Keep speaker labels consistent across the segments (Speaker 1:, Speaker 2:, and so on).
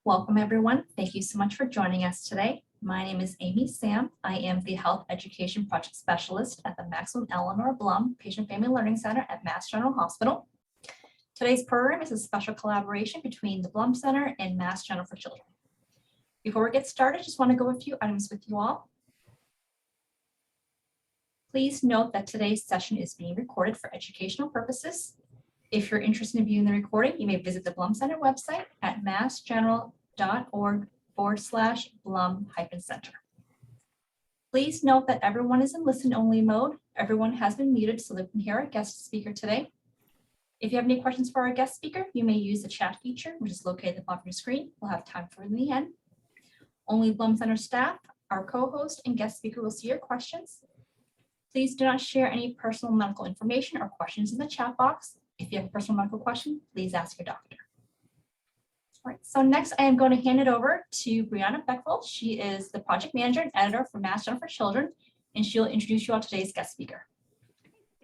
Speaker 1: Welcome, everyone. Thank you so much for joining us today. My name is Amy Sam. I am the Health Education Project Specialist at the Maximum Eleanor Blum Patient Family Learning Center at Mass General Hospital. Today's program is a special collaboration between the Blum Center and Mass General for Children. Before we get started, I just want to go over a few items with you all. Please note that today's session is being recorded for educational purposes. If you're interested in viewing the recording, you may visit the Blum Center website at massgeneral.org/Blum-Center. Please note that everyone is in listen-only mode. Everyone has been muted so they can hear our guest speaker today. If you have any questions for our guest speaker, you may use the chat feature, which is located at the bottom of your screen. We'll have time for it in the end. Only Blum Center staff, our co-host, and guest speaker will see your questions. Please do not share any personal medical information or questions in the chat box. If you have a personal medical question, please ask your doctor. All right, so next I am going to hand it over to Brianna Beckfold. She is the project manager and editor for Mass General for Children, and she'll introduce you all to today's guest speaker.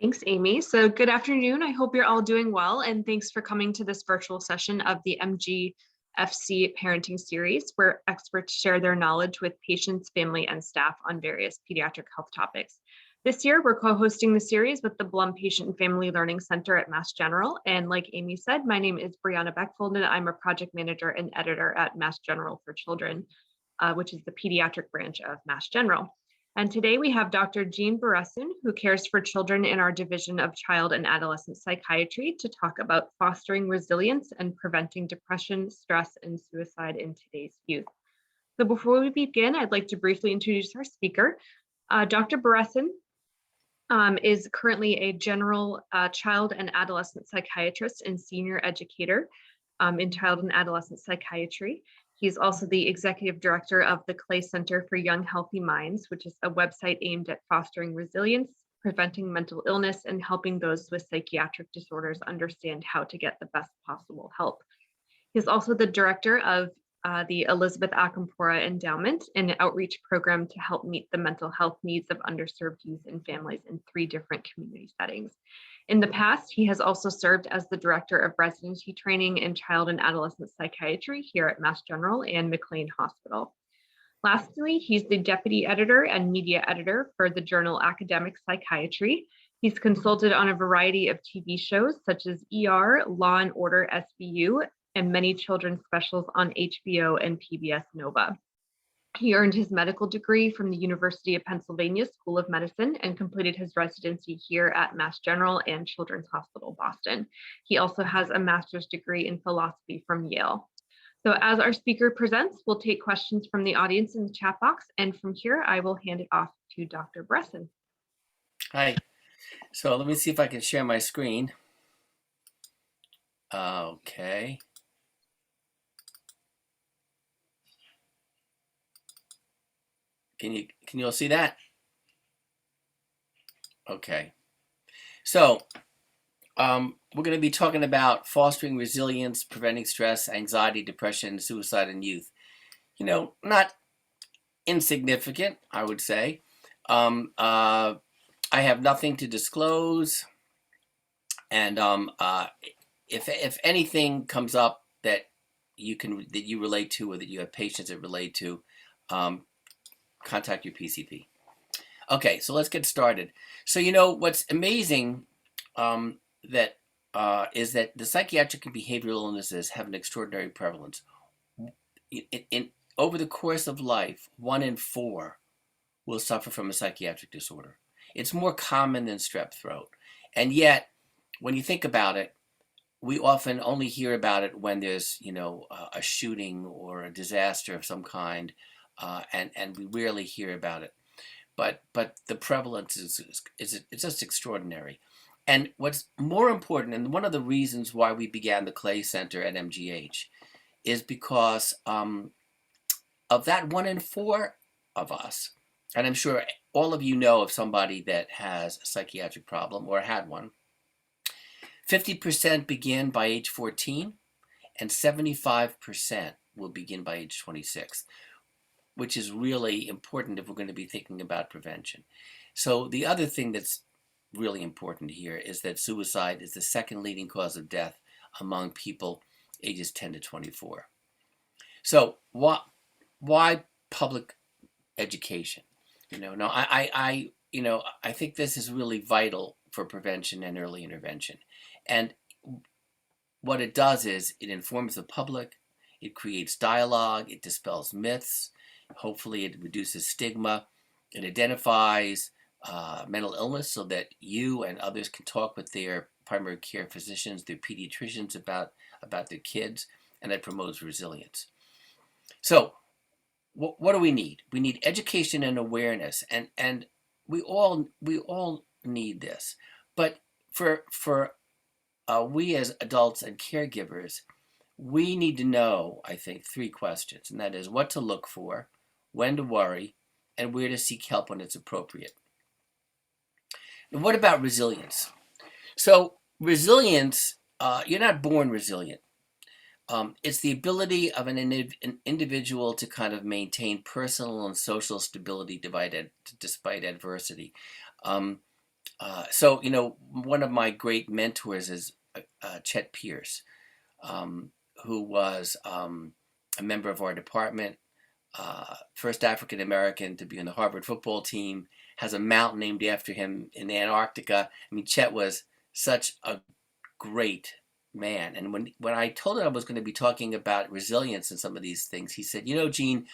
Speaker 2: Thanks, Amy. So good afternoon. I hope you're all doing well, and thanks for coming to this virtual session of the MGHfC parenting series, where experts share their knowledge with patients, family, and staff on various pediatric health topics. This year, we're co-hosting the series with the Blum Patient and Family Learning Center at Mass General. And like Amy said, my name is Brianna Beckfold, and I'm a project manager and editor at Mass General for Children, which is the pediatric branch of Mass General. And today we have Dr. Eugene Beresin, who cares for children in our division of Child and Adolescent Psychiatry, to talk about fostering resilience and preventing depression, stress, and suicide in today's youth. So before we begin, I'd like to briefly introduce our speaker. Dr. Beresin is currently a general child and adolescent psychiatrist and senior educator in child and adolescent psychiatry. He's also the executive director of the Clay Center for Young Healthy Minds, which is a website aimed at fostering resilience, preventing mental illness, and helping those with psychiatric disorders understand how to get the best possible help. He's also the director of the Elizabeth Akampora Endowment, an outreach program to help meet the mental health needs of underserved youth and families in 3 different community settings. In the past, he has also served as the director of residency training in child and adolescent psychiatry here at Mass General and McLean Hospital. Lastly, he's the deputy editor and media editor for the journal Academic Psychiatry. He's consulted on a variety of TV shows such as ER, Law and Order SVU, and many children's specials on HBO and PBS Nova. He earned his medical degree from the University of Pennsylvania School of Medicine and completed his residency here at Mass General and Children's Hospital Boston. He also has a master's degree in philosophy from Yale. So as our speaker presents, we'll take questions from the audience in the chat box, and from here I will hand it off to Dr. Beresin.
Speaker 3: Hi, so let me see if I can share my screen. Okay. Can you all see that? Okay. So we're going to be talking about fostering resilience, preventing stress, anxiety, depression, suicide in youth. You know, not insignificant, I would say. I have nothing to disclose, and if anything comes up that you relate to, or that you have patients that relate to, contact your PCP. Okay, so let's get started. So you know what's amazing is that the psychiatric and behavioral illnesses have an extraordinary prevalence. Over the course of life, 1 in 4 will suffer from a psychiatric disorder. It's more common than strep throat, and yet when you think about it, we often only hear about it when there's a shooting or a disaster of some kind. And we rarely hear about it, but the prevalence is just extraordinary. And what's more important, and one of the reasons why we began the Clay Center at MGH, is because of that 1 in 4 of us, and I'm sure all of you know of somebody that has a psychiatric problem or had one. 50% begin by age 14, and 75% will begin by age 26. Which is really important if we're going to be thinking about prevention. So the other thing that's really important here is that suicide is the 2nd leading cause of death among people ages 10 to 24. So why public education? No, I think this is really vital for prevention and early intervention. And what it does is it informs the public, it creates dialogue, it dispels myths, hopefully it reduces stigma, it identifies mental illness so that you and others can talk with their primary care physicians, their pediatricians about their kids, and it promotes resilience. So what do we need? We need education and awareness, and we all need this. But for we as adults and caregivers, we need to know, I think, 3 questions, and that is what to look for, when to worry, and where to seek help when it's appropriate. And what about resilience? So resilience, you're not born resilient. It's the ability of an individual to kind of maintain personal and social stability despite adversity. So, one of my great mentors is Chet Pierce, who was a member of our department, first African American to be on the Harvard football team, has a mountain named after him in Antarctica. I mean, Chet was such a great man. And when I told him I was going to be talking about resilience and some of these things, he said, Gene,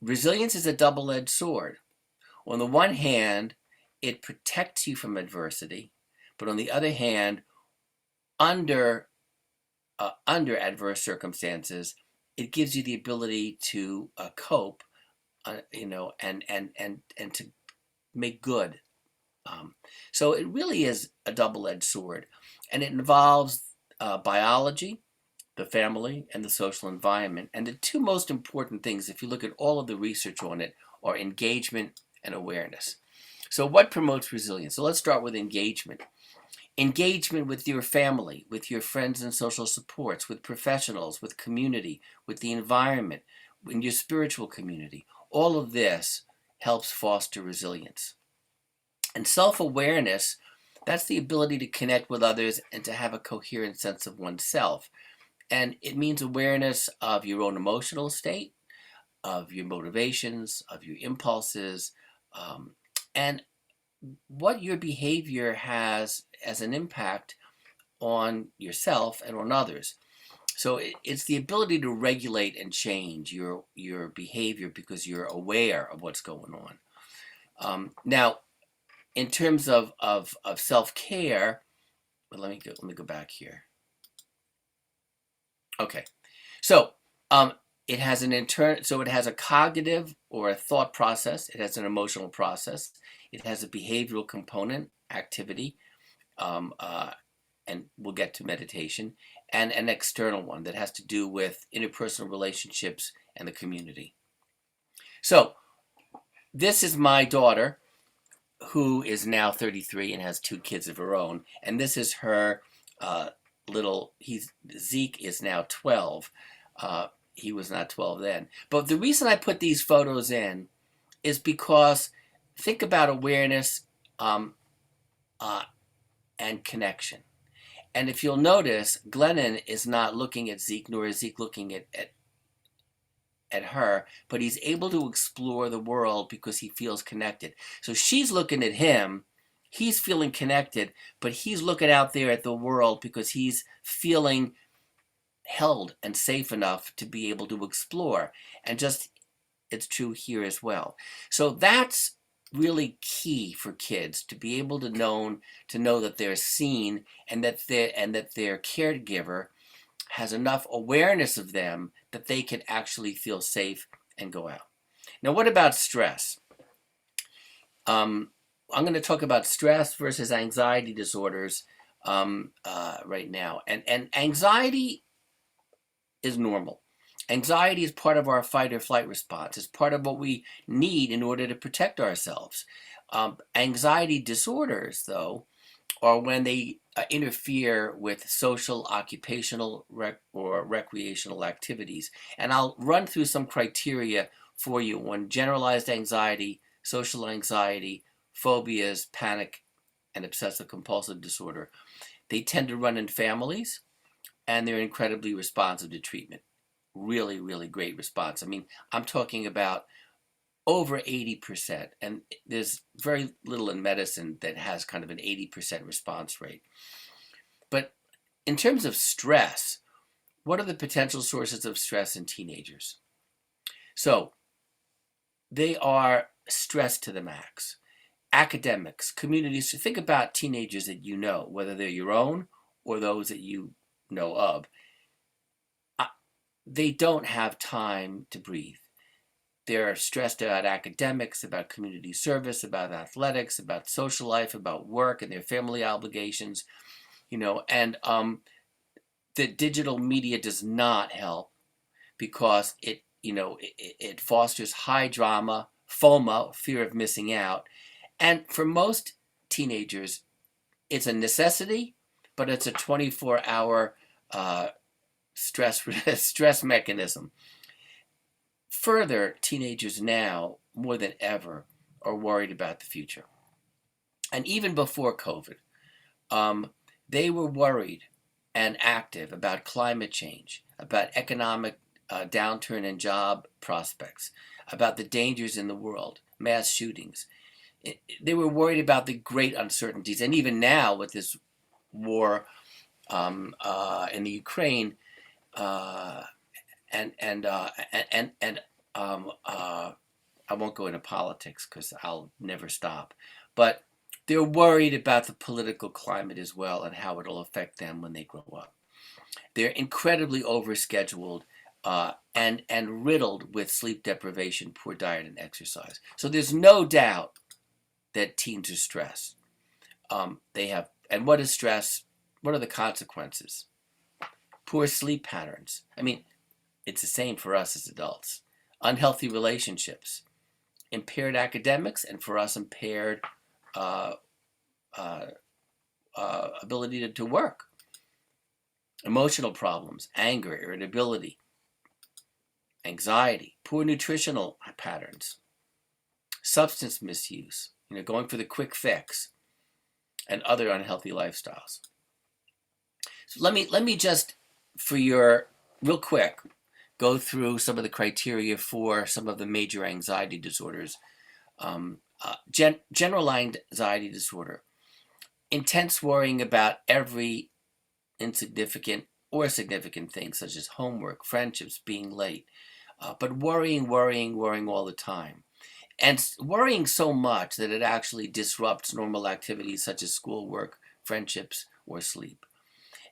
Speaker 3: resilience is a double-edged sword. On the one hand, it protects you from adversity, but on the other hand, under adverse circumstances, it gives you the ability to cope, and to make good. So it really is a double-edged sword, and it involves biology, the family, and the social environment. And the 2 most important things, if you look at all of the research on it, are engagement and awareness. So what promotes resilience? So let's start with engagement. Engagement with your family, with your friends and social supports, with professionals, with community, with the environment, in your spiritual community. All of this helps foster resilience. And self-awareness, that's the ability to connect with others and to have a coherent sense of oneself. And it means awareness of your own emotional state, of your motivations, of your impulses, and what your behavior has as an impact on yourself and on others. So it's the ability to regulate and change your behavior because you're aware of what's going on. Now, in terms of self-care, let me go back here. Okay, so it has it has a cognitive or a thought process. It has an emotional process. It has a behavioral component, activity, and we'll get to meditation, and an external one that has to do with interpersonal relationships and the community. So this is my daughter, who is now 33 and has 2 kids of her own, and this is her Zeke is now 12. He was not 12 then. But the reason I put these photos in is because think about awareness and connection. And if you'll notice, Glennon is not looking at Zeke, nor is Zeke looking at her, but he's able to explore the world because he feels connected. So she's looking at him, he's feeling connected, but he's looking out there at the world because he's feeling held and safe enough to be able to explore. And just, it's true here as well. So that's really key for kids, to be able to know that they're seen and that their caregiver has enough awareness of them that they can actually feel safe and go out. Now, what about stress? I'm going to talk about stress versus anxiety disorders right now. And anxiety is normal. Anxiety is part of our fight or flight response. It's part of what we need in order to protect ourselves. Anxiety disorders, though, are when they interfere with social, occupational, or recreational activities. And I'll run through some criteria for you on generalized anxiety, social anxiety, phobias, panic, and obsessive compulsive disorder. They tend to run in families, and they're incredibly responsive to treatment. really, really great response. I mean, I'm talking about over 80%, and there's very little in medicine that has kind of an 80% response rate. But in terms of stress, what are the potential sources of stress in teenagers? So they are stressed to the max. Academics, communities, think about teenagers that you know, whether they're your own or those that you know of. They don't have time to breathe. They're stressed about academics, about community service, about athletics, about social life, about work and their family obligations, and the digital media does not help because it fosters high drama, FOMO, fear of missing out. And for most teenagers, it's a necessity, but it's a 24-hour stress mechanism. Further, teenagers now, more than ever, are worried about the future. And even before COVID, they were worried and active about climate change, about economic downturn and job prospects, about the dangers in the world, mass shootings. They were worried about the great uncertainties. And even now, with this war in the Ukraine, I won't go into politics because I'll never stop. But they're worried about the political climate as well and how it'll affect them when they grow up. They're incredibly overscheduled and riddled with sleep deprivation, poor diet, and exercise. So there's no doubt that teens are stressed. And what is stress? What are the consequences? Poor sleep patterns. I mean, it's the same for us as adults. Unhealthy relationships, impaired academics, and for us, impaired ability to work. Emotional problems, anger, irritability, anxiety, poor nutritional patterns, substance misuse, going for the quick fix, and other unhealthy lifestyles. So let me just, for your real quick, go through some of the criteria for some of the major anxiety disorders. Generalized anxiety disorder, intense worrying about every insignificant or significant thing, such as homework, friendships, being late, but worrying all the time. And worrying so much that it actually disrupts normal activities such as schoolwork, friendships, or sleep.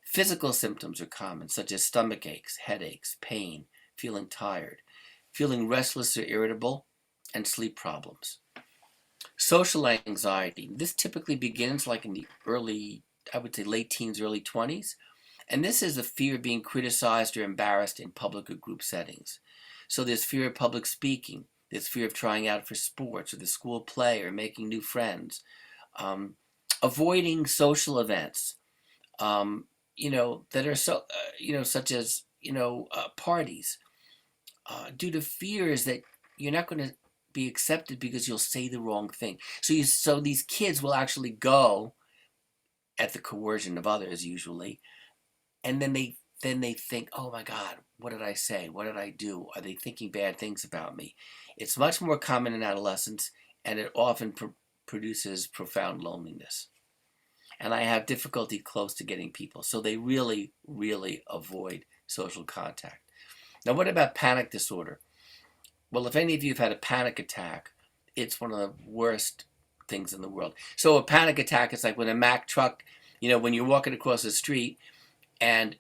Speaker 3: Physical symptoms are common, such as stomach aches, headaches, pain, feeling tired, feeling restless or irritable, and sleep problems. Social anxiety. This typically begins like in the early, I would say late teens, early 20s. And this is the fear of being criticized or embarrassed in public or group settings. So there's fear of public speaking. There's fear of trying out for sports or the school play or making new friends. Avoiding social events, that are so, such as, parties, due to fears that you're not going to be accepted because you'll say the wrong thing. So these kids will actually go at the coercion of others usually, and then they think, oh my God, what did I say? What did I do? Are they thinking bad things about me? It's much more common in adolescence, and it often produces profound loneliness. And I have difficulty close to getting people, so they really, really avoid social contact. Now, what about panic disorder? Well, if any of you have had a panic attack, it's one of the worst things in the world. So a panic attack is like when a Mack truck, when you're walking across the street and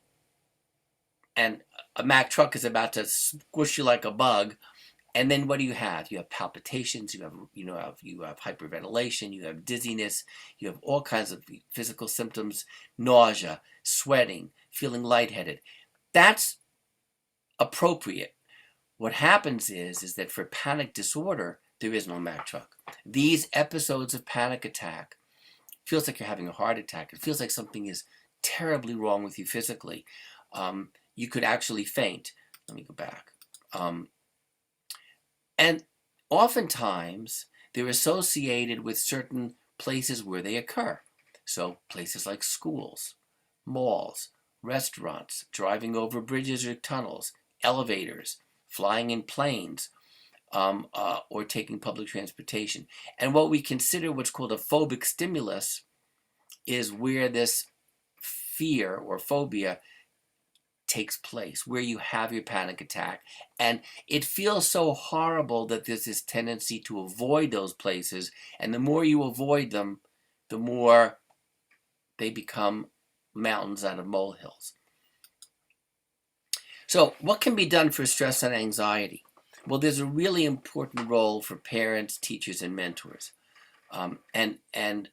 Speaker 3: a Mack truck is about to squish you like a bug, and then what do you have? You have palpitations, you have hyperventilation, you have dizziness, you have all kinds of physical symptoms, nausea, sweating, feeling lightheaded. That's appropriate. What happens is that for panic disorder, there is no Mack truck. These episodes of panic attack feels like you're having a heart attack. It feels like something is terribly wrong with you physically. You could actually faint. Let me go back. And oftentimes, they're associated with certain places where they occur. So places like schools, malls, restaurants, driving over bridges or tunnels, elevators, flying in planes, or taking public transportation. And what we consider what's called a phobic stimulus is where this fear or phobia takes place, where you have your panic attack. And it feels so horrible that there's this tendency to avoid those places. And the more you avoid them, the more they become mountains out of molehills. So what can be done for stress and anxiety? Well, there's a really important role for parents, teachers, and mentors. And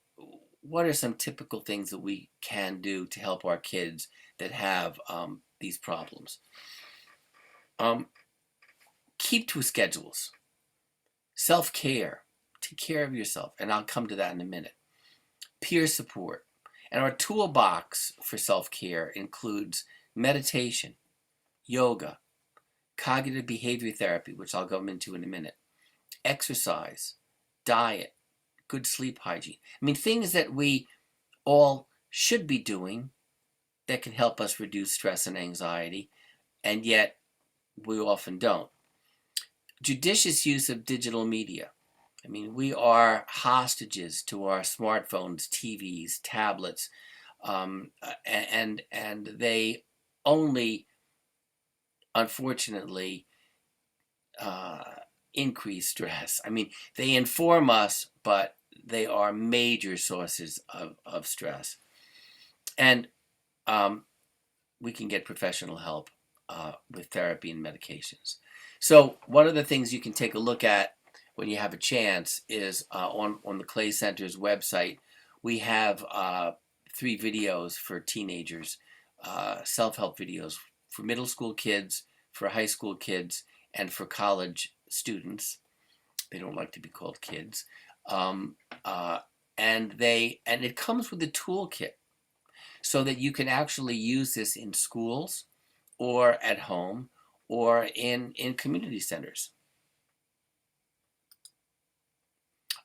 Speaker 3: what are some typical things that we can do to help our kids that have these problems? Keep to schedules. Self-care. Take care of yourself. And I'll come to that in a minute. Peer support. And our toolbox for self-care includes meditation, yoga, cognitive behavior therapy, which I'll go into in a minute, exercise, diet, good sleep hygiene. I mean, things that we all should be doing that can help us reduce stress and anxiety, and yet we often don't. Judicious use of digital media. I mean, we are hostages to our smartphones, TVs, tablets, and they only, unfortunately, increase stress. I mean, they inform us, but they are major sources of stress. And we can get professional help with therapy and medications. So one of the things you can take a look at when you have a chance is on the Clay Center's website, we have 3 videos for teenagers, self-help videos for middle school kids, for high school kids, and for college students. They don't like to be called kids. And it comes with a toolkit so that you can actually use this in schools or at home or in community centers.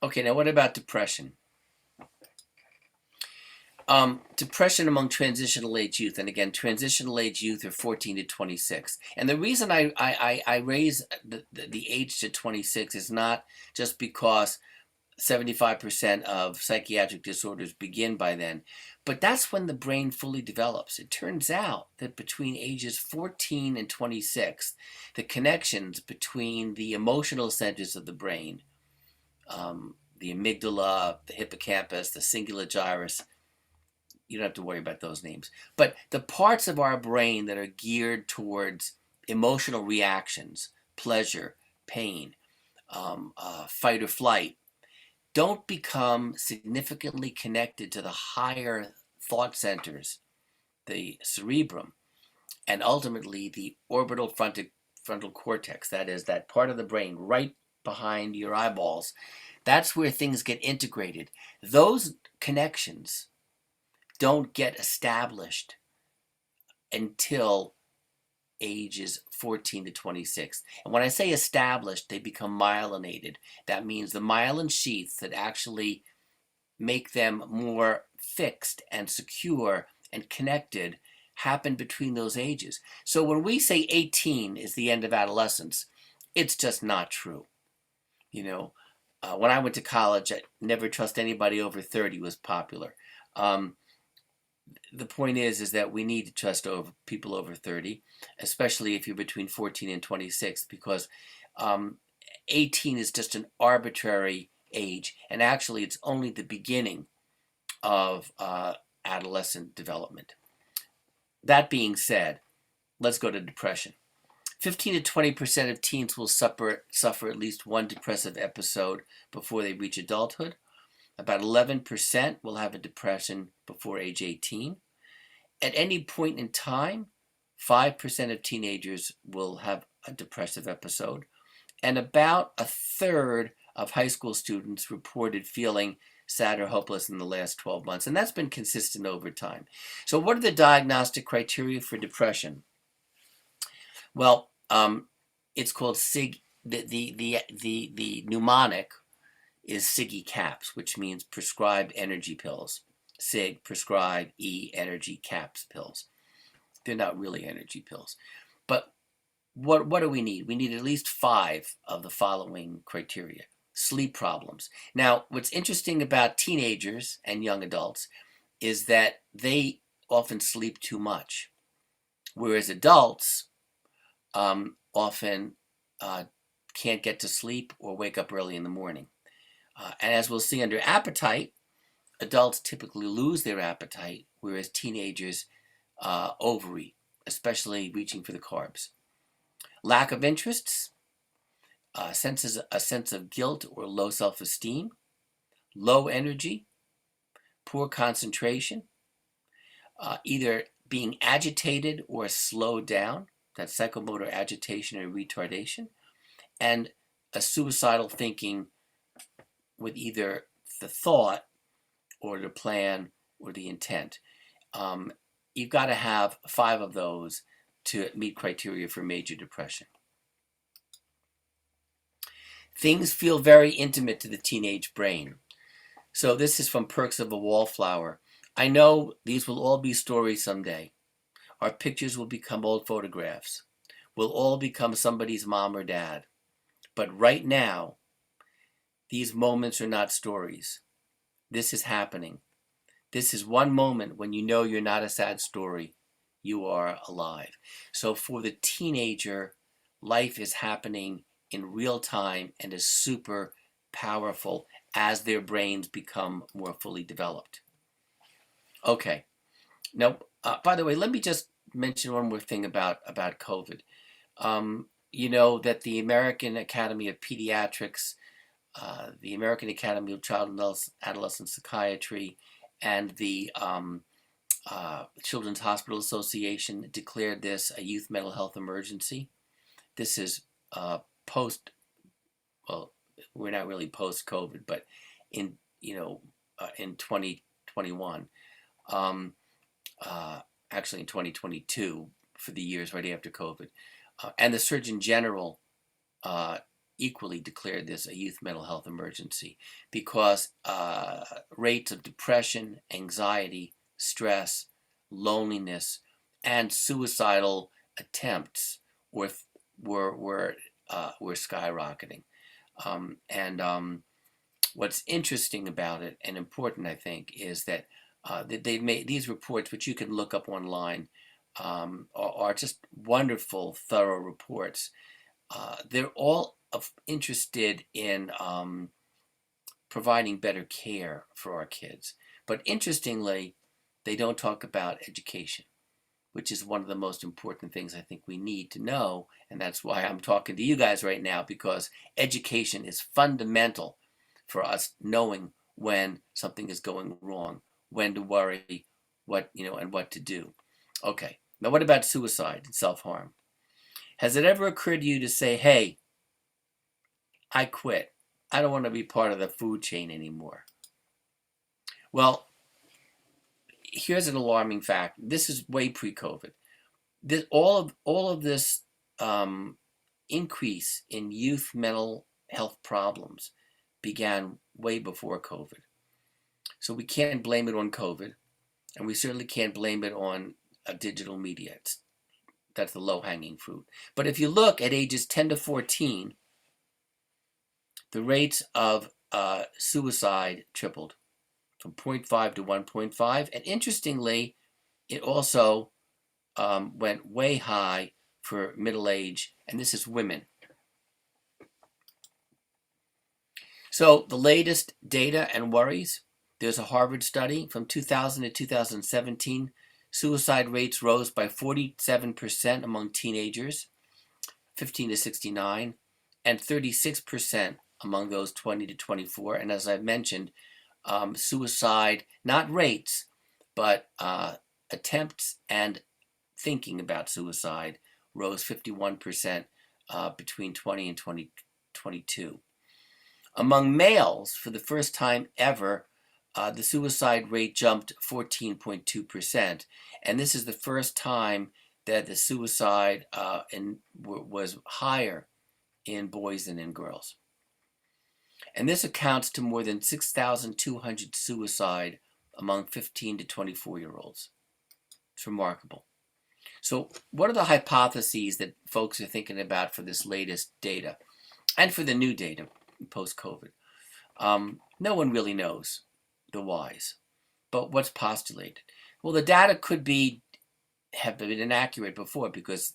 Speaker 3: Okay, now what about depression? Depression among transitional age youth, and again, transitional age youth are 14 to 26. And the reason I raise the age to 26 is not just because 75% of psychiatric disorders begin by then, but that's when the brain fully develops. It turns out that between ages 14 and 26, the connections between the emotional centers of the brain, the amygdala, the hippocampus, the cingulate gyrus, you don't have to worry about those names, but the parts of our brain that are geared towards emotional reactions, pleasure, pain, fight or flight, don't become significantly connected to the higher thought centers, the cerebrum, and ultimately the orbital frontal cortex, that is that part of the brain right behind your eyeballs. That's where things get integrated. Those connections don't get established until ages 14 to 26. And when I say established, they become myelinated. That means the myelin sheaths that actually make them more fixed and secure and connected happen between those ages. So when we say 18 is the end of adolescence, it's just not true. You know, when I went to college, I never trust anybody over 30 was popular. The point is that we need to trust people over 30, especially if you're between 14 and 26, because 18 is just an arbitrary age, and actually it's only the beginning of adolescent development. That being said, let's go to depression. 15 to 20% of teens will suffer at least one depressive episode before they reach adulthood. About 11% will have a depression before age 18. At any point in time, 5% of teenagers will have a depressive episode. And about a third of high school students reported feeling sad or hopeless in the last 12 months. And that's been consistent over time. So what are the diagnostic criteria for depression? Well, it's called the mnemonic is SIGE CAPS, which means prescribed energy pills. SIG, prescribed, E, energy, CAPS pills. They're not really energy pills. But what do we need? We need at least 5 of the following criteria. Sleep problems. Now, what's interesting about teenagers and young adults is that they often sleep too much, whereas adults often can't get to sleep or wake up early in the morning. And as we'll see under appetite, adults typically lose their appetite, whereas teenagers overeat, especially reaching for the carbs. Lack of interests, a sense of guilt or low self-esteem, low energy, poor concentration, either being agitated or slowed down, that's psychomotor agitation or retardation, and a suicidal thinking with either the thought or the plan or the intent. You've got to have 5 of those to meet criteria for major depression. Things feel very intimate to the teenage brain. So this is from Perks of a Wallflower. I know these will all be stories someday. Our pictures will become old photographs. We'll all become somebody's mom or dad. But right now, these moments are not stories. This is happening. This is one moment when you know you're not a sad story. You are alive. So for the teenager, life is happening in real time and is super powerful as their brains become more fully developed. Okay. Now, by the way, let me just mention one more thing about COVID. You know that the American Academy of Pediatrics, the American Academy of Child and Adolescent Psychiatry, and the Children's Hospital Association declared this a youth mental health emergency. This is well, we're not really post-COVID, but in 2021, actually in 2022 for the years right after COVID, and the Surgeon General equally declared this a youth mental health emergency because rates of depression, anxiety, stress, loneliness, and suicidal attempts were skyrocketing. What's interesting about it and important, I think, is that they've made these reports, which you can look up online, are just wonderful, thorough reports. They're all interested in providing better care for our kids. But interestingly, they don't talk about education, which is one of the most important things I think we need to know. And that's why I'm talking to you guys right now, because education is fundamental for us knowing when something is going wrong, when to worry, and what to do. Okay, now what about suicide and self-harm? Has it ever occurred to you to say, hey, I quit. I don't want to be part of the food chain anymore? Well, here's an alarming fact. This is way pre-COVID. All of this increase in youth mental health problems began way before COVID. So we can't blame it on COVID, and we certainly can't blame it on digital media. That's the low-hanging fruit. But if you look at ages 10 to 14, the rates of suicide tripled from 0.5 to 1.5. And interestingly, it also went way high for middle age, and this is women. So the latest data and worries, there's a Harvard study from 2000 to 2017. Suicide rates rose by 47% among teenagers, 15 to 69, and 36% among those 20 to 24. And as I've mentioned, suicide, not rates, but attempts and thinking about suicide rose 51% between 20 and 2022. Among males, for the first time ever, the suicide rate jumped 14.2%. And this is the first time that the suicide was higher in boys than in girls. And this accounts to more than 6,200 suicide among 15 to 24-year-olds. It's remarkable. So what are the hypotheses that folks are thinking about for this latest data and for the new data post-COVID. No one really knows the whys, but what's postulated? Well, the data could have been inaccurate before because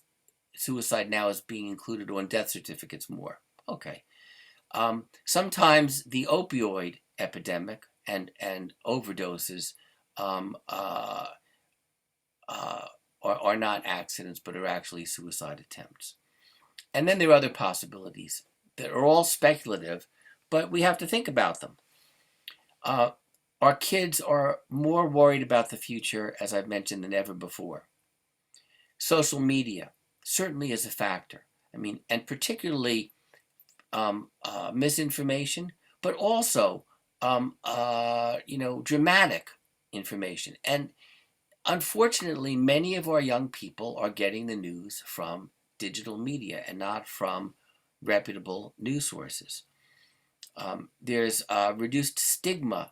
Speaker 3: suicide now is being included on death certificates more. Okay. Sometimes the opioid epidemic and overdoses are not accidents, but are actually suicide attempts. And then there are other possibilities that are all speculative, but we have to think about them. Our kids are more worried about the future, as I've mentioned, than ever before. Social media certainly is a factor. I mean, and particularly misinformation, but also, dramatic information. And unfortunately, many of our young people are getting the news from digital media and not from reputable news sources. There's reduced stigma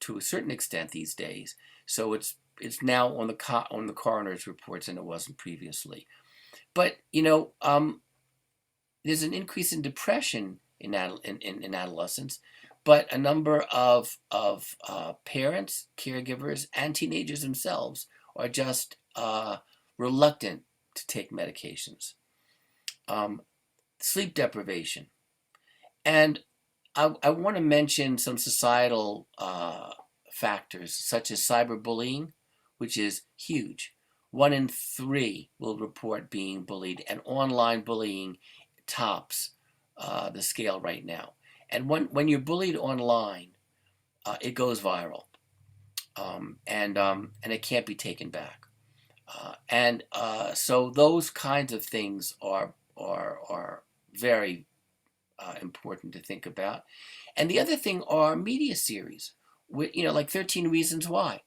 Speaker 3: to a certain extent these days, so it's now on the coroner's reports and it wasn't previously. But there's an increase in depression in adolescents, but a number of parents, caregivers, and teenagers themselves are just reluctant to take medications. Sleep deprivation. And I want to mention some societal factors, such as cyberbullying, which is huge. 1 in 3 will report being bullied, and online bullying tops the scale right now. And when you're bullied online, it goes viral, and it can't be taken back. So those kinds of things are very important to think about. And the other thing are media series, like 13 Reasons Why.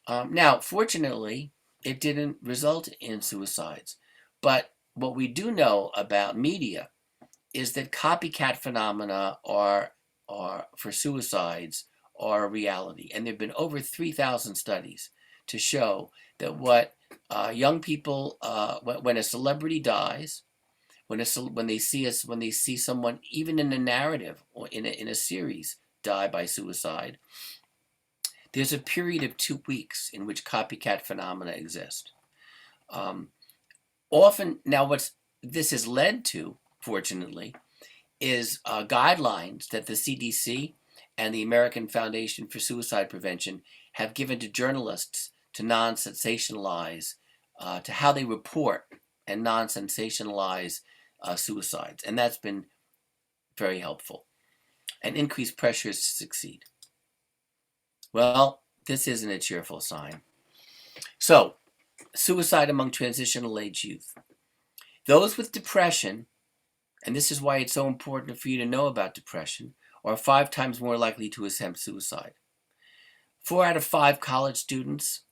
Speaker 3: Now, fortunately, it didn't result in suicides. But what we do know about media is that copycat phenomena are for suicides are a reality. And there have been over 3,000 studies to show that what young people, when a celebrity dies, when they see someone, even in a narrative or in a series, die by suicide, there's a period of 2 weeks in which copycat phenomena exist. Often, now what this has led to, fortunately, is guidelines that the CDC and the American Foundation for Suicide Prevention have given to journalists to non-sensationalize, to how they report and non-sensationalize suicides. And that's been very helpful. And increased pressures to succeed. Well, this isn't a cheerful sign. So, suicide among transitional age youth. Those with depression, and this is why it's so important for you to know about depression, are 5 times more likely to attempt suicide. 4 out of 5 college students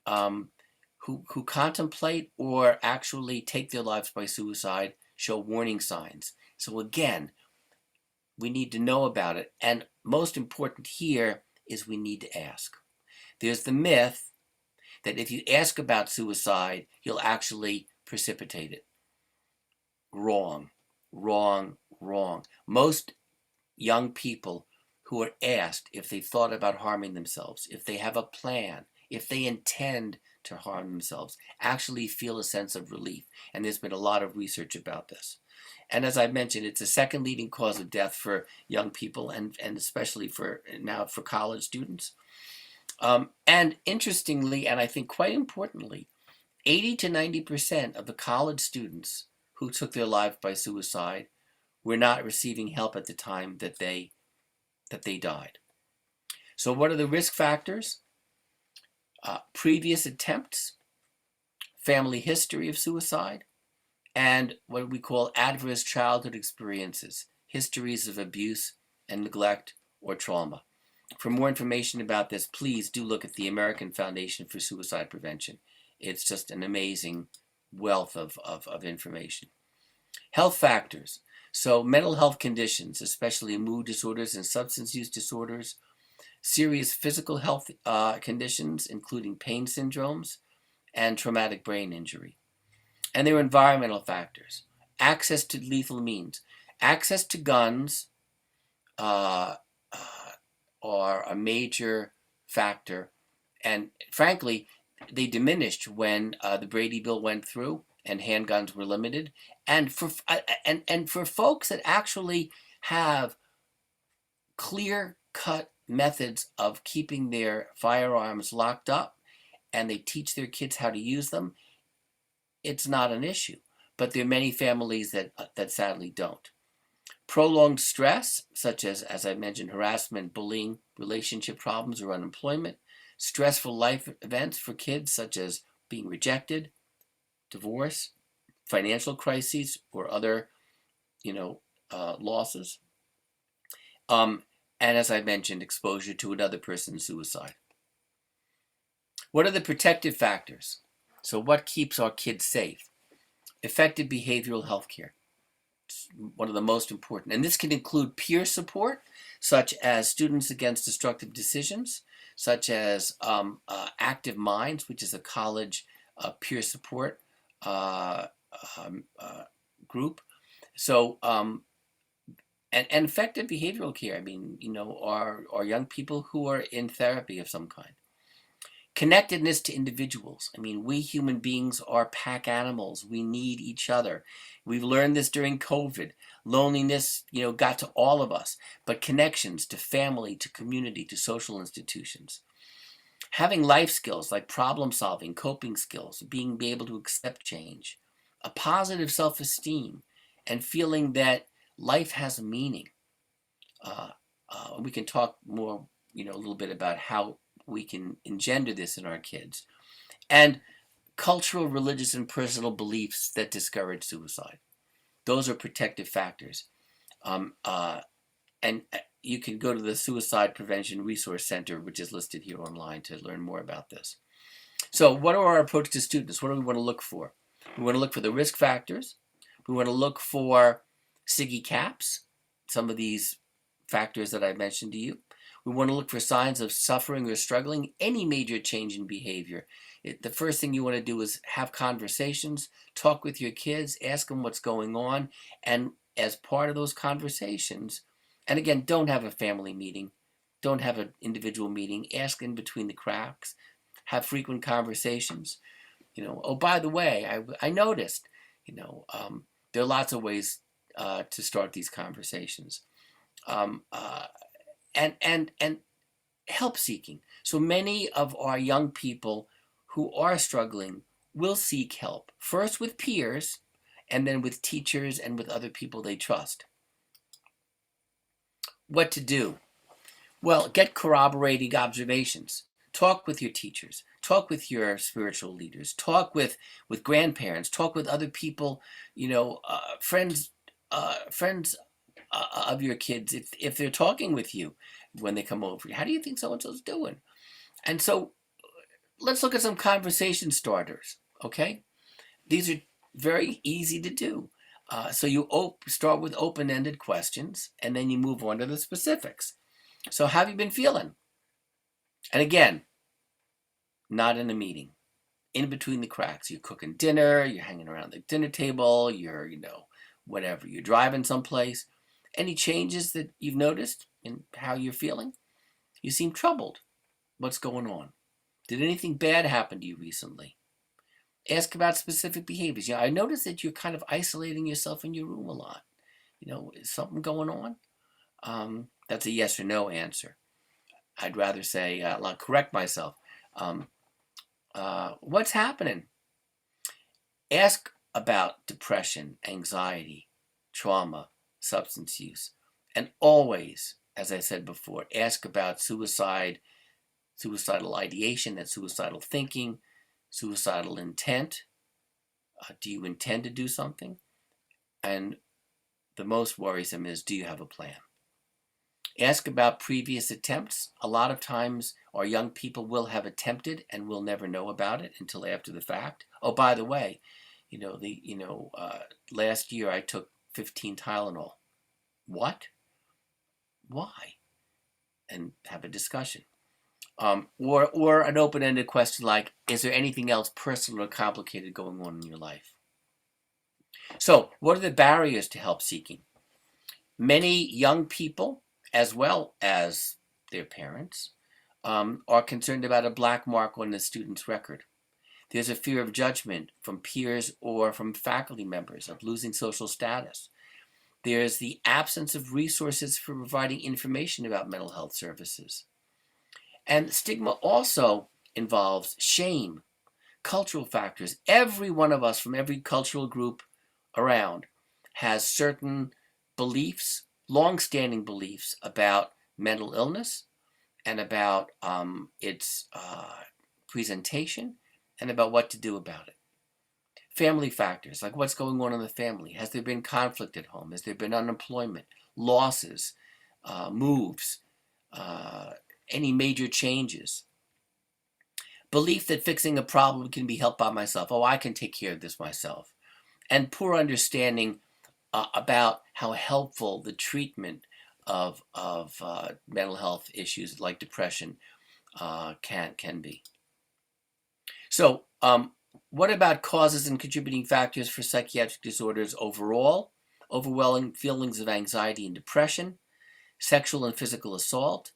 Speaker 3: who contemplate or actually take their lives by suicide show warning signs. So again, we need to know about it. And most important here is we need to ask. There's the myth that if you ask about suicide, you'll actually precipitate it. Wrong, wrong, wrong. Most young people who are asked if they thought about harming themselves, if they have a plan, if they intend to harm themselves, actually feel a sense of relief. And there's been a lot of research about this. And as I mentioned, it's the second leading cause of death for young people and especially for college students. And interestingly, and I think quite importantly, 80 to 90% of the college students who took their life by suicide were not receiving help at the time that they died. So what are the risk factors? Previous attempts, family history of suicide, and what we call adverse childhood experiences, histories of abuse and neglect or trauma. For more information about this, please do look at the American Foundation for Suicide Prevention. It's just an amazing wealth of information. Health factors. So mental health conditions, especially mood disorders and substance use disorders, serious physical health conditions, including pain syndromes and traumatic brain injury. And there are environmental factors. Access to lethal means. Access to guns are a major factor. And frankly, they diminished when the Brady Bill went through and handguns were limited. And for folks that actually have clear-cut methods of keeping their firearms locked up, and they teach their kids how to use them, it's not an issue. But there are many families that sadly don't. Prolonged stress, such as I mentioned, harassment, bullying, relationship problems, or unemployment. Stressful life events for kids, such as being rejected, divorce, financial crises, or other, losses. And as I mentioned, exposure to another person's suicide. What are the protective factors? So what keeps our kids safe? Effective behavioral health care. It's one of the most important. And this can include peer support, such as Students Against Destructive Decisions, such as Active Minds, which is a college peer support group. So, and effective behavioral care. I mean, are young people who are in therapy of some kind. Connectedness to individuals. I mean, we human beings are pack animals. We need each other. We've learned this during COVID. Loneliness, got to all of us, but connections to family, to community, to social institutions. Having life skills like problem solving, coping skills, being able to accept change, a positive self-esteem, and feeling that life has a meaning. We can talk more, a little bit about how we can engender this in our kids. And cultural, religious, and personal beliefs that discourage suicide. Those are protective factors. And you can go to the Suicide Prevention Resource Center, which is listed here online, to learn more about this. So what are our approach to students? What do we want to look for? We want to look for the risk factors. We want to look for SIGI caps, some of these factors that I mentioned to you. We want to look for signs of suffering or struggling, any major change in behavior. The first thing you want to do is have conversations, talk with your kids, ask them what's going on, and as part of those conversations, and again, don't have a family meeting, don't have an individual meeting, ask in between the cracks, have frequent conversations. Oh, by the way, I noticed, there are lots of ways to start these conversations. And help seeking. So many of our young people who are struggling will seek help, first with peers, and then with teachers and with other people they trust. What to do? Well, get corroborating observations. Talk with your teachers. Talk with your spiritual leaders. Talk with grandparents. Talk with other people, friends of your kids, if they're talking with you when they come over. How do you think so-and-so's doing? And so let's look at some conversation starters, okay? These are very easy to do. So you start with open-ended questions, and then you move on to the specifics. So how have you been feeling? And again, not in a meeting. In between the cracks. You're cooking dinner, you're hanging around the dinner table, you're, whatever. You're driving someplace. Any changes that you've noticed in how you're feeling? You seem troubled. What's going on? Did anything bad happen to you recently? Ask about specific behaviors. I noticed that you're kind of isolating yourself in your room a lot. Is something going on? That's a yes or no answer. I'd rather say, I'll correct myself. What's happening? Ask about depression, anxiety, trauma, substance use. And always, as I said before, ask about suicide, suicidal ideation, that's suicidal thinking, suicidal intent. Do you intend to do something? And the most worrisome is, do you have a plan? Ask about previous attempts. A lot of times our young people will have attempted and will never know about it until after the fact. Oh, by the way, last year I took 15 Tylenol. What? Why? And have a discussion. Or an open-ended question like, is there anything else personal or complicated going on in your life? So what are the barriers to help seeking? Many young people, as well as their parents, are concerned about a black mark on the student's record. There's a fear of judgment from peers or from faculty members of losing social status. There's the absence of resources for providing information about mental health services. And stigma also involves shame, cultural factors. Every one of us from every cultural group around has certain beliefs, long-standing beliefs about mental illness and about its presentation and about what to do about it. Family factors, like what's going on in the family. Has there been conflict at home? Has there been unemployment, losses, moves, any major changes? Belief that fixing a problem can be helped by myself. Oh, I can take care of this myself. And poor understanding about how helpful the treatment of mental health issues like depression can be. So what about causes and contributing factors for psychiatric disorders overall? Overwhelming feelings of anxiety and depression, sexual and physical assault,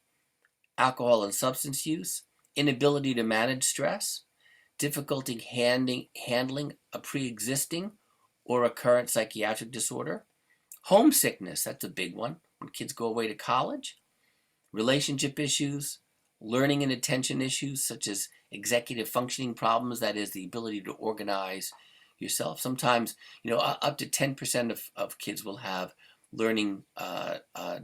Speaker 3: alcohol and substance use, inability to manage stress, difficulty handling a pre-existing or a current psychiatric disorder, homesickness, that's a big one when kids go away to college, relationship issues, learning and attention issues such as executive functioning problems, that is the ability to organize yourself. Sometimes, up to 10% of kids will have learning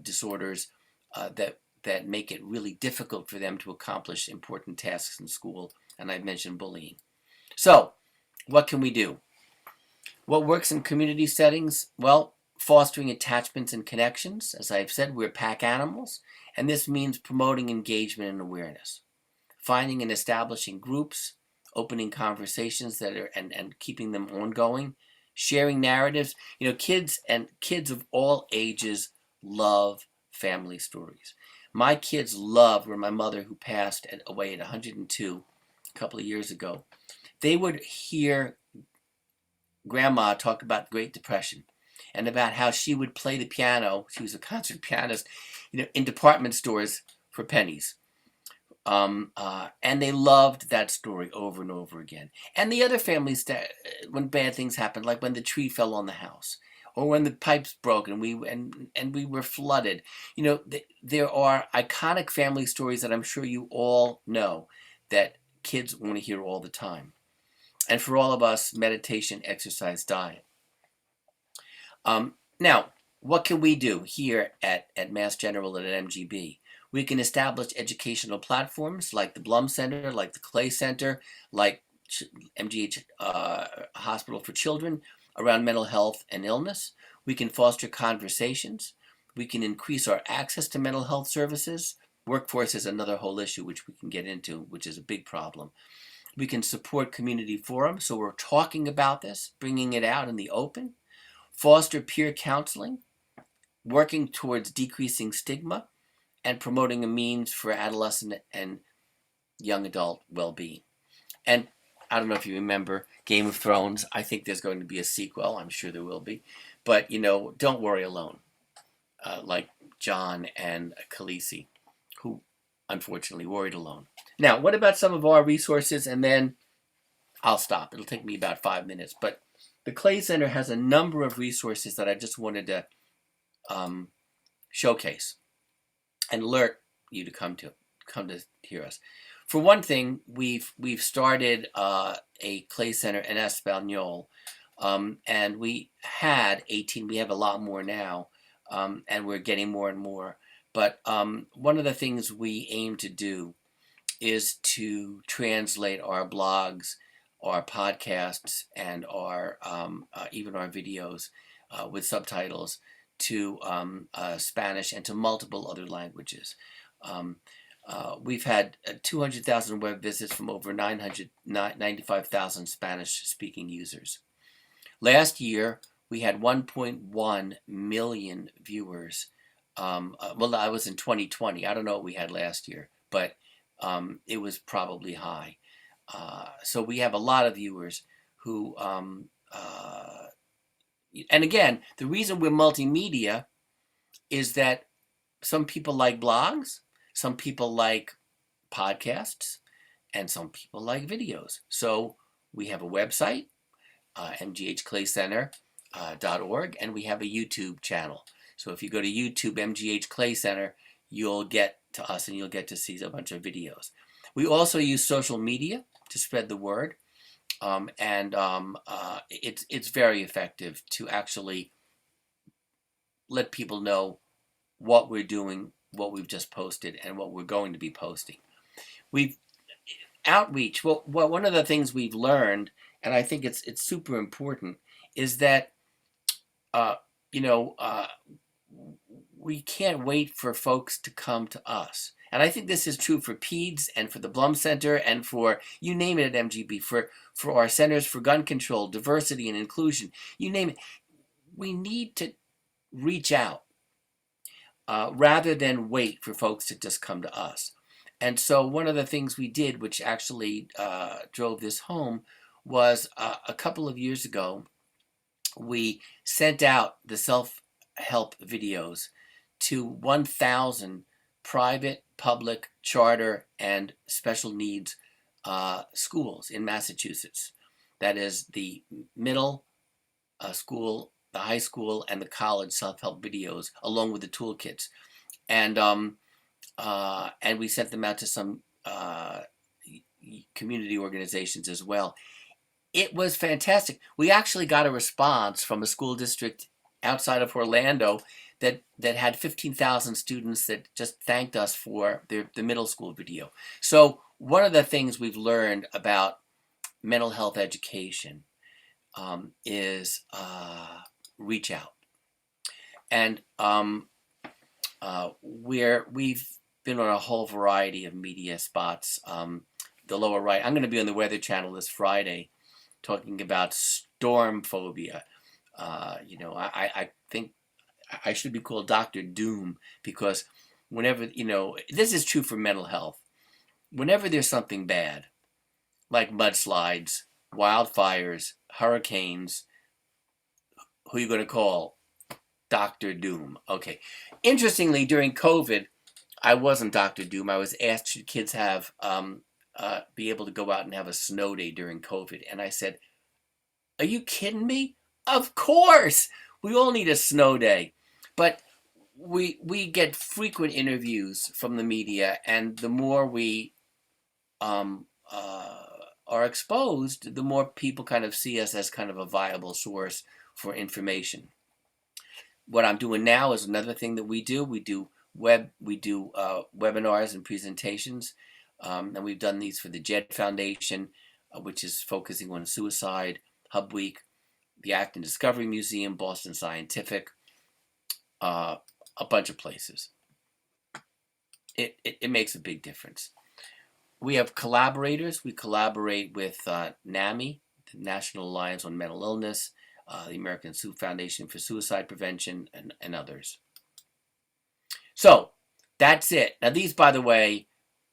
Speaker 3: disorders that make it really difficult for them to accomplish important tasks in school. And I've mentioned bullying. So what can we do? What works in community settings? Well, fostering attachments and connections. As I've said, we're pack animals, and this means promoting engagement and awareness. Finding and establishing groups, opening conversations that are and keeping them ongoing, sharing narratives. Kids of all ages love family stories. My kids loved when my mother, who passed away at 102 a couple of years ago, they would hear Grandma talk about the Great Depression and about how she would play the piano. She was a concert pianist, in department stores for pennies. And they loved that story over and over again. And the other families that, when bad things happened, like when the tree fell on the house, or when the pipes broke and we were flooded. There are iconic family stories that I'm sure you all know that kids want to hear all the time. And for all of us, meditation, exercise, diet. Now, what can we do here at Mass General and at MGB? We can establish educational platforms like the Blum Center, like the Clay Center, like MGH Hospital for Children around mental health and illness. We can foster conversations. We can increase our access to mental health services. Workforce is another whole issue which we can get into, which is a big problem. We can support community forums, so we're talking about this, bringing it out in the open. Foster peer counseling, working towards decreasing stigma, and promoting a means for adolescent and young adult well-being. And I don't know if you remember Game of Thrones. I think there's going to be a sequel. I'm sure there will be. But, don't worry alone, like John and Khaleesi, who unfortunately worried alone. Now, what about some of our resources? And then I'll stop. It'll take me about 5 minutes. But the Clay Center has a number of resources that I just wanted to showcase and alert you to come to hear us. For one thing, we've started a Clay Center in Espanol, and we had 18. We have a lot more now, and we're getting more and more. But one of the things we aim to do is to translate our blogs, our podcasts, and our even our videos with subtitles to Spanish and to multiple other languages. We've had 200,000 web visits from over 95,000 Spanish-speaking users. Last year, we had 1.1 million viewers. Well, I was in 2020. I don't know what we had last year, but it was probably high. So we have a lot of viewers who And again, the reason we're multimedia is that some people like blogs, some people like podcasts, and some people like videos. So we have a website, MGHclaycenter.org, and we have a YouTube channel. So if you go to YouTube, MGH Clay Center, you'll get to us and you'll get to see a bunch of videos. We also use social media to spread the word. It's very effective to actually let people know what we're doing, what we've just posted, and what we're going to be posting. We've outreach. Well, one of the things we've learned, and I think it's super important, is that we can't wait for folks to come to us. And I think this is true for PEDS and for the Blum Center and for, you name it at MGB, for our centers for gun control, diversity and inclusion, you name it. We need to reach out rather than wait for folks to just come to us. And so one of the things we did, which actually drove this home, was a couple of years ago, we sent out the self-help videos to 1,000 private, public, charter, and special needs schools in Massachusetts. That is the middle school, the high school, and the college self-help videos, along with the toolkits. And we sent them out to some community organizations as well. It was fantastic. We actually got a response from a school district outside of Orlando that had 15,000 students that just thanked us for the middle school video. So one of the things we've learned about mental health education is reach out. And we've been on a whole variety of media spots. The lower right, I'm going to be on the Weather Channel this Friday talking about storm phobia. I think I should be called Dr. Doom, because whenever, this is true for mental health. Whenever there's something bad, like mudslides, wildfires, hurricanes, who are you going to call? Dr. Doom. Okay. Interestingly, during COVID, I wasn't Dr. Doom. I was asked, should kids have be able to go out and have a snow day during COVID? And I said, are you kidding me? Of course, we all need a snow day. But we get frequent interviews from the media, and the more we are exposed, the more people kind of see us as kind of a viable source for information. What I'm doing now is another thing that we do. We do webinars and presentations, and we've done these for the JED Foundation, which is focusing on suicide, Hub Week, the Acton Discovery Museum, Boston Scientific, a bunch of places. It makes a big difference. We have collaborators. We collaborate with NAMI, the National Alliance on Mental Illness, the American Foundation for Suicide Prevention, and others. So that's it. Now these, by the way,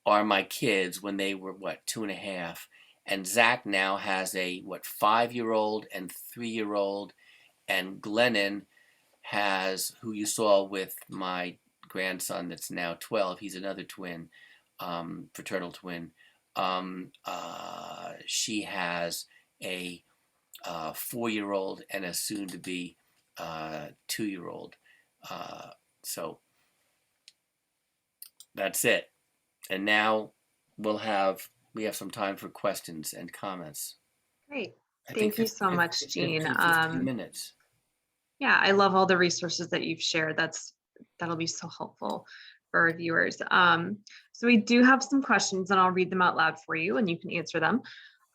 Speaker 3: are my kids when they were, 2.5. And Zach now has a, 5-year-old and 3-year-old. And Glennon has, who you saw with my grandson that's now 12. He's another twin, fraternal twin. She has a 4-year-old and a soon-to-be 2-year-old. So that's it. And now we have some time for questions and comments.
Speaker 2: Great. Thank you so much, Gene.
Speaker 3: 15 minutes.
Speaker 2: Yeah, I love all the resources that you've shared. That'll be so helpful for our viewers. So we do have some questions, and I'll read them out loud for you, and you can answer them.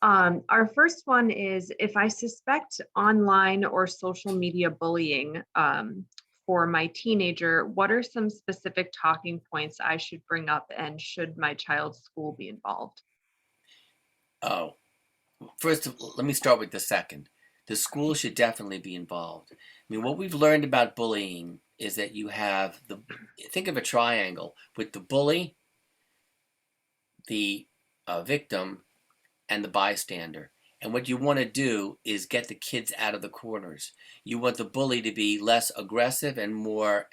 Speaker 2: Our first one is, if I suspect online or social media bullying for my teenager, what are some specific talking points I should bring up, and should my child's school be involved?
Speaker 3: Oh, first, let me start with the second. The school should definitely be involved. I mean, what we've learned about bullying is that you have think of a triangle with the bully, the victim, and the bystander. And what you want to do is get the kids out of the corners. You want the bully to be less aggressive and more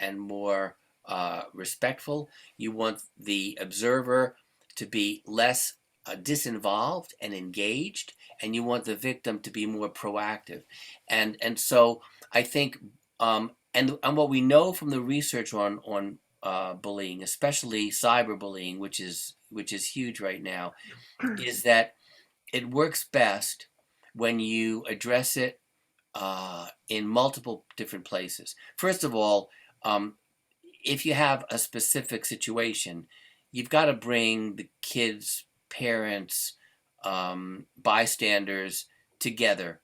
Speaker 3: respectful. You want the observer to be less disinvolved and engaged, and you want the victim to be more proactive. And so I think and what we know from the research on bullying, especially cyberbullying, which is huge right now, is that it works best when you address it in multiple different places. First of all, if you have a specific situation, you've got to bring the kids, parents, bystanders together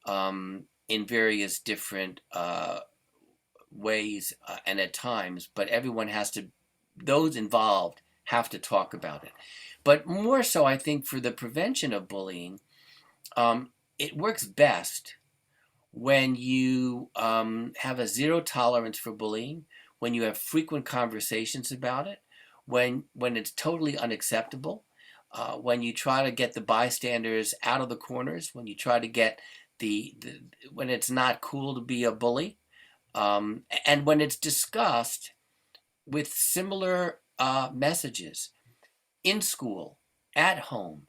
Speaker 3: in various different ways and at times, but those involved have to talk about it. But more so, I think, for the prevention of bullying, it works best when you have a zero tolerance for bullying, when you have frequent conversations about it, when it's totally unacceptable, when you try to get the bystanders out of the corners, when you try to get when it's not cool to be a bully, and when it's discussed with similar messages in school, at home,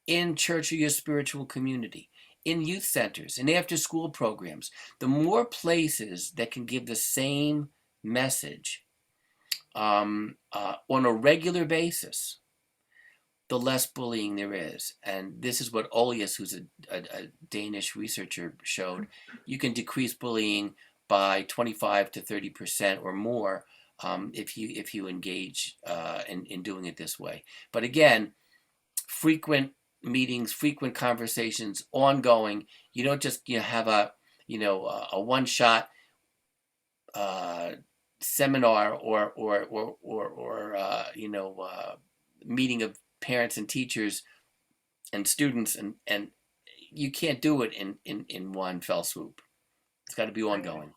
Speaker 3: in church or your spiritual community, in youth centers, in after school programs. The more places that can give the same message on a regular basis, the less bullying there is. And this is what Olius, who's a Danish researcher, showed. You can decrease bullying by 25 to 30% or more if you engage in doing it this way. But again, frequent meetings, frequent conversations, ongoing. You don't just have a one-shot seminar or meeting of parents and teachers and students, and you can't do it in one fell swoop. It's got to be ongoing.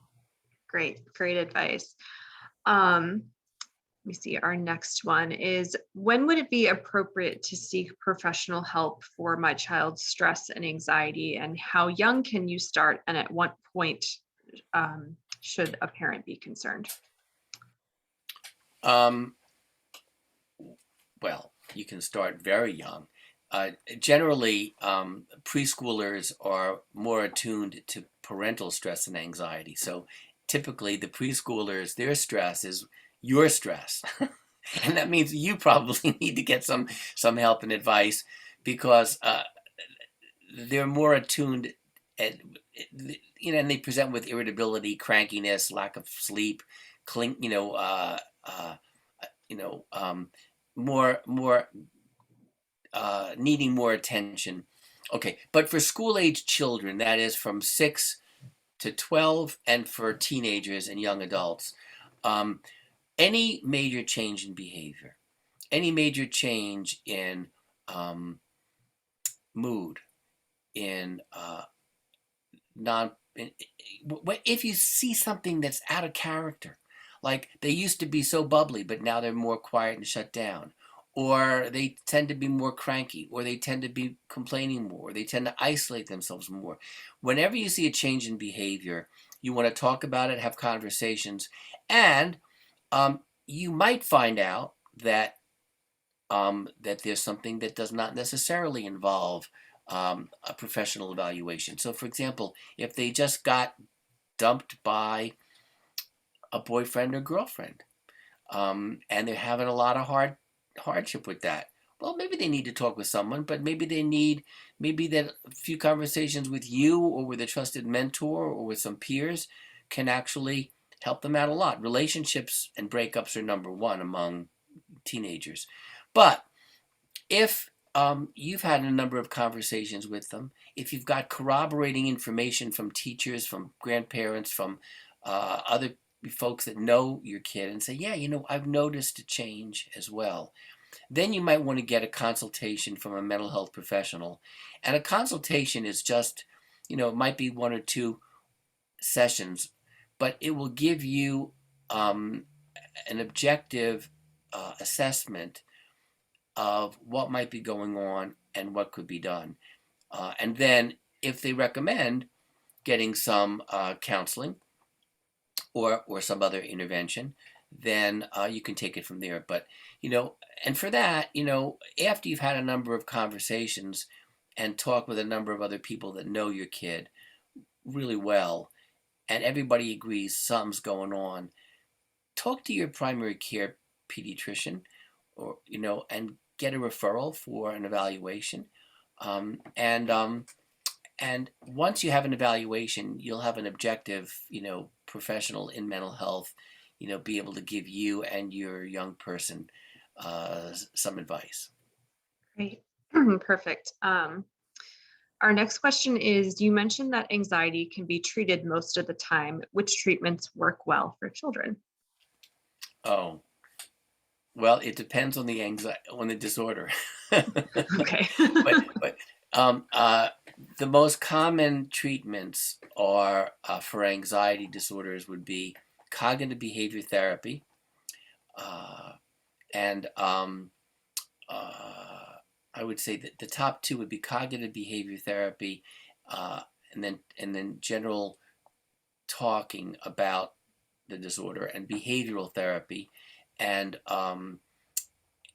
Speaker 2: Great advice. Let me see, our next one is, when would it be appropriate to seek professional help for my child's stress and anxiety, and how young can you start, and at what point should a parent be concerned?
Speaker 3: Well, you can start very young. Generally, preschoolers are more attuned to parental stress and anxiety. So typically the preschoolers, their stress is your stress. And that means you probably need to get some help and advice, because they're more attuned and they present with irritability, crankiness, lack of sleep, more needing more attention. Okay, but for school age children, that is from 6 to 12, and for teenagers and young adults, any major change in behavior, any major change in mood, in if you see something that's out of character, like they used to be so bubbly, but now they're more quiet and shut down, or they tend to be more cranky, or they tend to be complaining more, or they tend to isolate themselves more. Whenever you see a change in behavior, you want to talk about it, have conversations, and you might find out that that there's something that does not necessarily involve a professional evaluation. So, for example, if they just got dumped by a boyfriend or girlfriend, and they're having a lot of hardship with that, well, maybe they need to talk with someone, but maybe that a few conversations with you or with a trusted mentor or with some peers can actually help them out a lot. Relationships and breakups are number one among teenagers. But if you've had a number of conversations with them, if you've got corroborating information from teachers, from grandparents, from other folks that know your kid, and say, yeah, I've noticed a change as well, then you might want to get a consultation from a mental health professional. And a consultation is just, it might be 1 or 2 sessions, but it will give you an objective assessment of what might be going on and what could be done. And then if they recommend getting some counseling or some other intervention, then you can take it from there. But, and for that, after you've had a number of conversations and talk with a number of other people that know your kid really well, and everybody agrees something's going on, talk to your primary care pediatrician, or and get a referral for an evaluation. And once you have an evaluation, you'll have an objective, professional in mental health, be able to give you and your young person some advice.
Speaker 2: Great. Perfect. Our next question is, you mentioned that anxiety can be treated most of the time. Which treatments work well for children?
Speaker 3: Oh, well, it depends on the disorder.
Speaker 2: Okay.
Speaker 3: but the most common treatments are for anxiety disorders would be cognitive behavior therapy, and I would say that the top two would be cognitive behavior therapy, and then general talking about the disorder, and behavioral therapy, and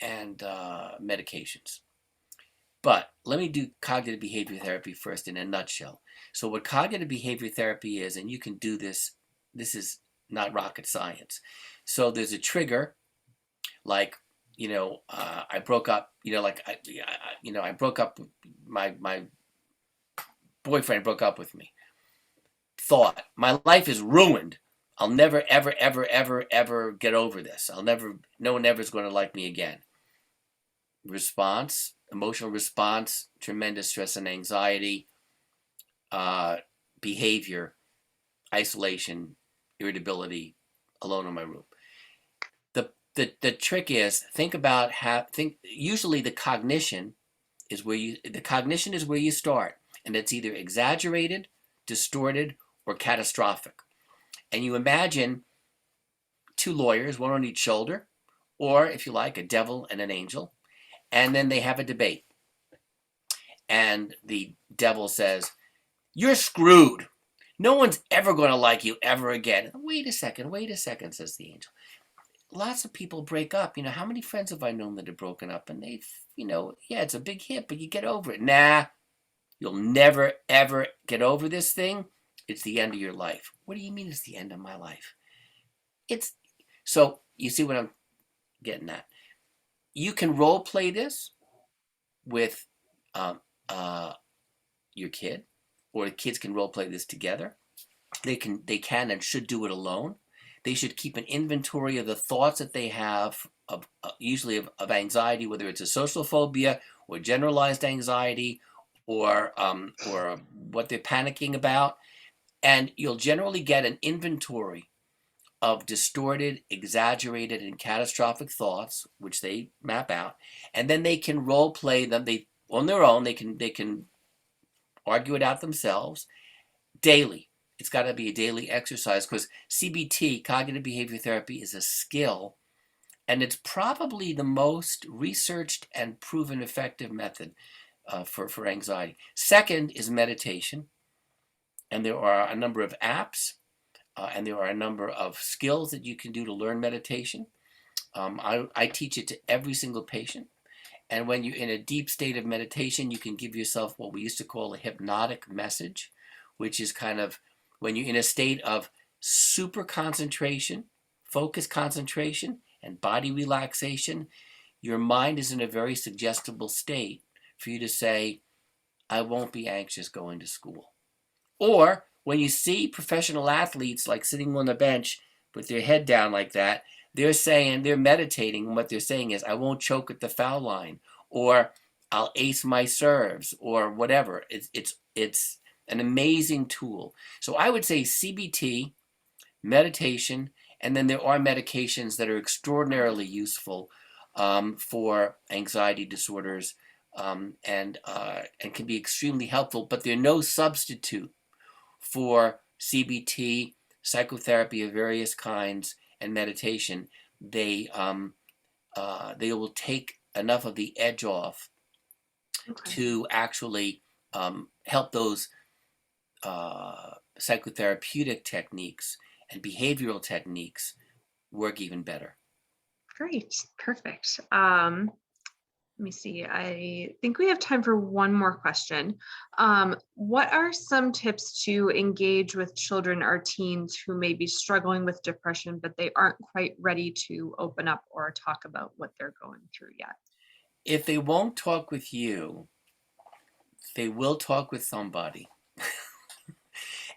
Speaker 3: medications. But let me do cognitive behavior therapy first in a nutshell. So what cognitive behavior therapy is, and you can do this is not rocket science. So there's a trigger, like, I broke up, I broke up, my boyfriend broke up with me. Thought, my life is ruined. I'll never, ever, ever, ever, ever get over this. No one ever is going to like me again. Response, emotional response, tremendous stress and anxiety, behavior, isolation, irritability, alone in my room. The trick is, usually the cognition is where you start, and it's either exaggerated, distorted, or catastrophic. And you imagine two lawyers, one on each shoulder, or if you like, a devil and an angel, and then they have a debate. And the devil says, "You're screwed. No one's ever going to like you ever again." Wait a second, says the angel. Lots of people break up. How many friends have I known that have broken up? And they've, yeah, it's a big hit, but you get over it. Nah, you'll never, ever get over this thing. It's the end of your life. What do you mean it's the end of my life? So you see what I'm getting at. You can role play this with your kid, or the kids can role play this together. They can and should do it alone. They should keep an inventory of the thoughts that they have, usually of anxiety, whether it's a social phobia or generalized anxiety, or what they're panicking about. And you'll generally get an inventory of distorted, exaggerated, and catastrophic thoughts, which they map out, and then they can role play them. On their own, they can argue it out themselves daily. It's got to be a daily exercise, because CBT, cognitive behavior therapy, is a skill, and it's probably the most researched and proven effective method for anxiety. Second is meditation, and there are a number of apps, and there are a number of skills that you can do to learn meditation. I teach it to every single patient. And when you're in a deep state of meditation, you can give yourself what we used to call a hypnotic message, which is kind of when you're in a state of super concentration, focus concentration, and body relaxation, your mind is in a very suggestible state for you to say, "I won't be anxious going to school." Or when you see professional athletes like sitting on the bench with their head down like that, they're meditating, and what they're saying is, "I won't choke at the foul line," or "I'll ace my serves," or whatever. It's an amazing tool. So I would say CBT, meditation, and then there are medications that are extraordinarily useful for anxiety disorders, and can be extremely helpful, but they're no substitute for CBT, psychotherapy of various kinds, and meditation. They will take enough of the edge off
Speaker 2: Okay.
Speaker 3: to actually help those psychotherapeutic techniques and behavioral techniques work even better.
Speaker 2: Great, perfect. Let me see. I think we have time for one more question. What are some tips to engage with children or teens who may be struggling with depression, but they aren't quite ready to open up or talk about what they're going through yet?
Speaker 3: If they won't talk with you, they will talk with somebody.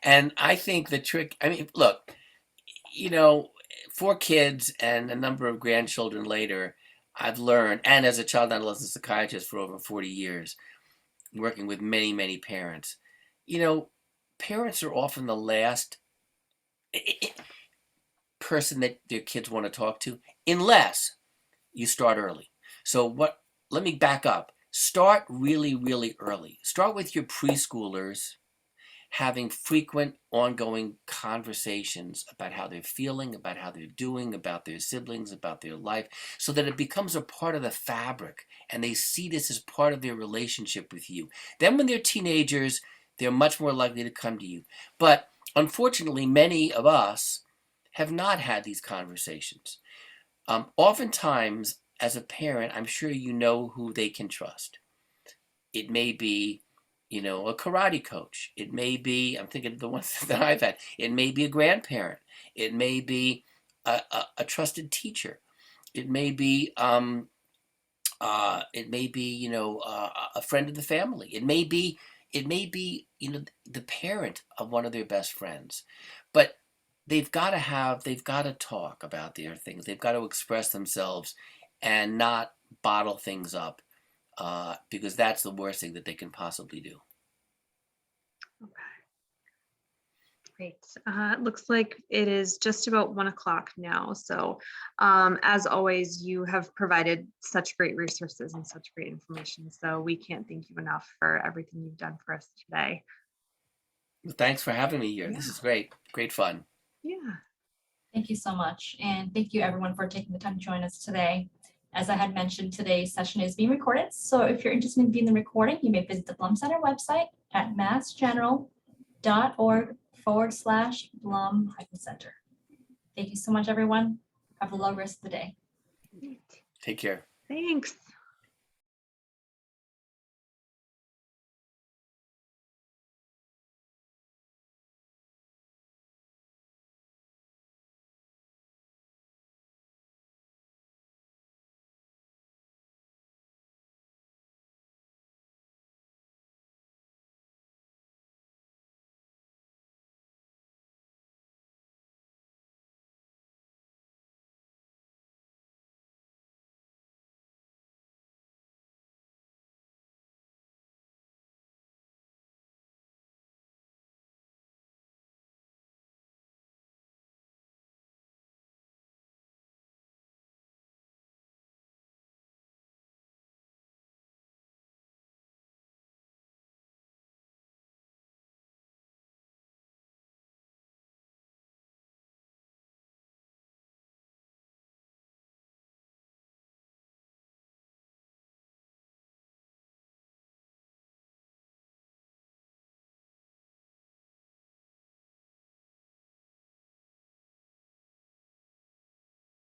Speaker 3: And I think the trick, I mean, look, 4 kids and a number of grandchildren later, I've learned, and as a child and adolescent psychiatrist for over 40 years, working with many, many parents, parents are often the last person that their kids want to talk to, unless you start early. So let me back up. Start really, really early. Start with your preschoolers, having frequent ongoing conversations about how they're feeling, about how they're doing, about their siblings, about their life, so that it becomes a part of the fabric and they see this as part of their relationship with you. Then when they're teenagers, they're much more likely to come to you. But unfortunately, many of us have not had these conversations. Oftentimes, as a parent, I'm sure you know who they can trust. It may be a karate coach. It may be, I'm thinking of the ones that I've had, it may be a grandparent. It may be a trusted teacher. It may be, a friend of the family. It may be, the parent of one of their best friends. But they've got to talk about their things. They've got to express themselves and not bottle things up. Because that's the worst thing that they can possibly do.
Speaker 2: Okay. Great. It looks like it is just about 1:00 now. So as always, you have provided such great resources and such great information. So we can't thank you enough for everything you've done for us today.
Speaker 3: Well, thanks for having me here.
Speaker 2: Yeah.
Speaker 3: This is great. Great fun.
Speaker 2: Yeah.
Speaker 1: Thank you so much. And thank you everyone for taking the time to join us today. As I had mentioned, today's session is being recorded. So if you're interested in viewing the recording, you may visit the Blum Center website at massgeneral.org/Blum-Center. Thank you so much, everyone. Have a lovely rest of the day.
Speaker 3: Take care.
Speaker 2: Thanks.